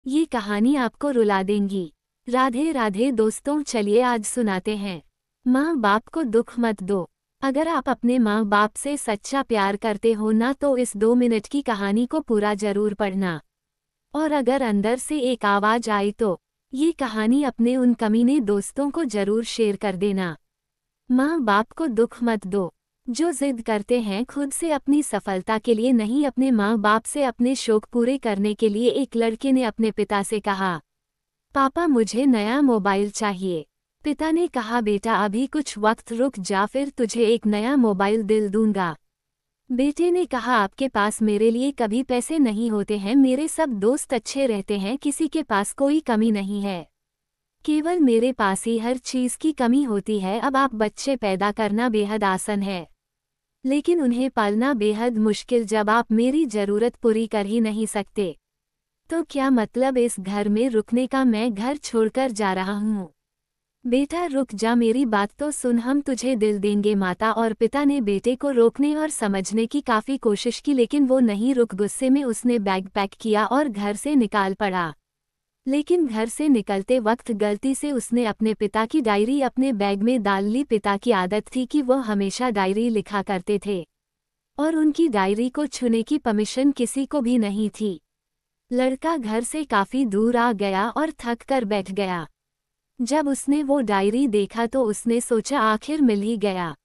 ये कहानी आपको रुला देंगी। राधे राधे दोस्तों, चलिए आज सुनाते हैं। माँ बाप को दुख मत दो। अगर आप अपने माँ बाप से सच्चा प्यार करते हो ना तो इस 2 मिनट की कहानी को पूरा जरूर पढ़ना। और अगर अंदर से एक आवाज आई तो ये कहानी अपने उन कमीने दोस्तों को जरूर शेयर कर देना। माँ बाप को दुख मत दो। जो जिद करते हैं खुद से अपनी सफलता के लिए नहीं, अपने माँ बाप से अपने शौक पूरे करने के लिए। एक लड़के ने अपने पिता से कहा, पापा मुझे नया मोबाइल चाहिए। पिता ने कहा, बेटा अभी कुछ वक्त रुक जा, फिर तुझे एक नया मोबाइल दिल दूंगा। बेटे ने कहा, आपके पास मेरे लिए कभी पैसे नहीं होते हैं, मेरे सब दोस्त अच्छे रहते हैं, किसी के पास कोई कमी नहीं है, केवल मेरे पास ही हर चीज की कमी होती है। अब आप बच्चे पैदा करना बेहद आसान है, लेकिन उन्हें पालना बेहद मुश्किल जब आप मेरी जरूरत पूरी कर ही नहीं सकते। तो क्या मतलब इस घर में रुकने का? मैं घर छोड़कर जा रहा हूँ। बेटा रुक जा, मेरी बात तो सुन, हम तुझे दिल देंगे। माता और पिता ने बेटे को रोकने और समझने की काफी कोशिश की, लेकिन वो नहीं रुक। गुस्से में उसने बैग पैक किया और घर से निकाल पड़ा। लेकिन घर से निकलते वक्त गलती से उसने अपने पिता की डायरी अपने बैग में डाल ली। पिता की आदत थी कि वो हमेशा डायरी लिखा करते थे और उनकी डायरी को छूने की परमिशन किसी को भी नहीं थी। लड़का घर से काफी दूर आ गया और थक कर बैठ गया। जब उसने वो डायरी देखा तो उसने सोचा, आखिर मिल ही गया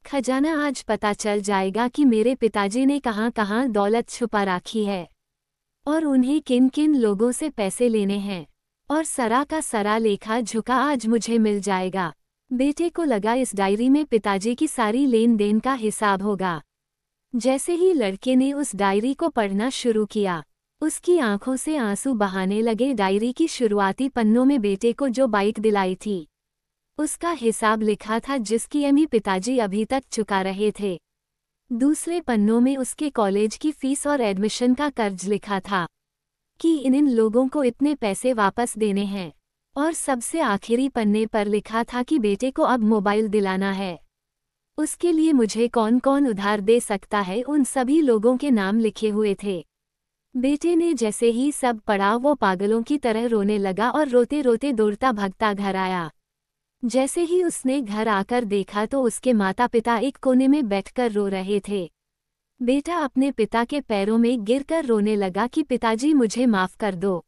खजाना। आज पता चल जाएगा कि मेरे पिताजी ने कहाँ कहाँ दौलत छुपा रखी है और उन्हें किन किन लोगों से पैसे लेने हैं। और सरा का सरा लेखा झुका, आज मुझे मिल जाएगा। बेटे को लगा इस डायरी में पिताजी की सारी लेन देन का हिसाब होगा। जैसे ही लड़के ने उस डायरी को पढ़ना शुरू किया, उसकी आंखों से आंसू बहाने लगे। डायरी की शुरुआती पन्नों में बेटे को जो बाइक दिलाई थी उसका हिसाब लिखा था, जिसकी ईएमआई पिताजी अभी तक चुका रहे थे। दूसरे पन्नों में उसके कॉलेज की फीस और एडमिशन का कर्ज लिखा था कि इन लोगों को इतने पैसे वापस देने हैं। और सबसे आखिरी पन्ने पर लिखा था कि बेटे को अब मोबाइल दिलाना है, उसके लिए मुझे कौन कौन उधार दे सकता है, उन सभी लोगों के नाम लिखे हुए थे। बेटे ने जैसे ही सब पढ़ा वो पागलों की तरह रोने लगा और रोते रोते दौड़ता भगता घर आया। जैसे ही उसने घर आकर देखा तो उसके माता पिता एक कोने में बैठकर रो रहे थे। बेटा अपने पिता के पैरों में गिरकर रोने लगा कि पिताजी मुझे माफ कर दो।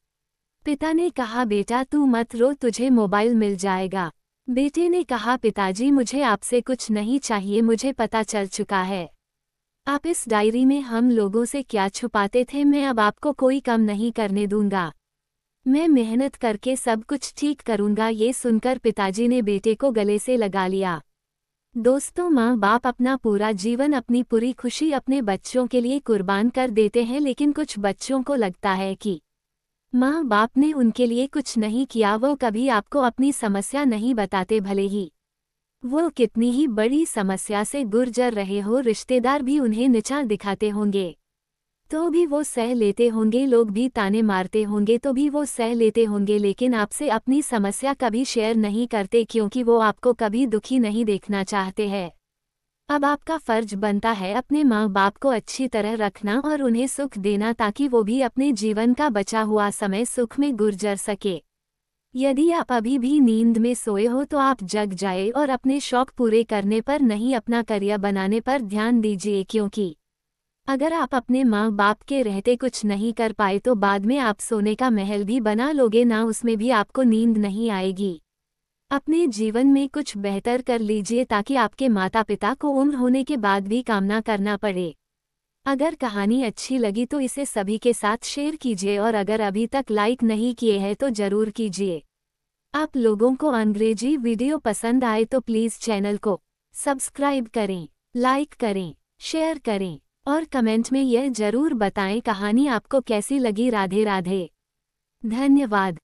पिता ने कहा, बेटा तू मत रो, तुझे मोबाइल मिल जाएगा। बेटे ने कहा, पिताजी मुझे आपसे कुछ नहीं चाहिए, मुझे पता चल चुका है आप इस डायरी में हम लोगों से क्या छुपाते थे। मैं अब आपको कोई कम नहीं करने दूंगा, मैं मेहनत करके सब कुछ ठीक करूंगा। ये सुनकर पिताजी ने बेटे को गले से लगा लिया। दोस्तों, माँ बाप अपना पूरा जीवन, अपनी पूरी खुशी अपने बच्चों के लिए कुर्बान कर देते हैं, लेकिन कुछ बच्चों को लगता है कि माँ बाप ने उनके लिए कुछ नहीं किया। वो कभी आपको अपनी समस्या नहीं बताते, भले ही वो कितनी ही बड़ी समस्या से गुजर रहे हो। रिश्तेदार भी उन्हें नीचा दिखाते होंगे तो भी वो सह लेते होंगे, लोग भी ताने मारते होंगे तो भी वो सह लेते होंगे, लेकिन आपसे अपनी समस्या कभी शेयर नहीं करते, क्योंकि वो आपको कभी दुखी नहीं देखना चाहते हैं। अब आपका फर्ज बनता है अपने माँ बाप को अच्छी तरह रखना और उन्हें सुख देना, ताकि वो भी अपने जीवन का बचा हुआ समय सुख में गुजर सके। यदि आप अभी भी नींद में सोए हो तो आप जग जाए और अपने शौक पूरे करने पर नहीं, अपना करियर बनाने पर ध्यान दीजिए, क्योंकि अगर आप अपने माँ बाप के रहते कुछ नहीं कर पाए तो बाद में आप सोने का महल भी बना लोगे ना, उसमें भी आपको नींद नहीं आएगी। अपने जीवन में कुछ बेहतर कर लीजिए ताकि आपके माता पिता को उम्र होने के बाद भी काम ना करना पड़े। अगर कहानी अच्छी लगी तो इसे सभी के साथ शेयर कीजिए और अगर अभी तक लाइक नहीं किए हैं तो जरूर कीजिए। आप लोगों को अंग्रेजी वीडियो पसंद आए तो प्लीज़ चैनल को सब्सक्राइब करें, लाइक करें, शेयर करें और कमेंट में यह जरूर बताएं कहानी आपको कैसी लगी। राधे राधे। धन्यवाद।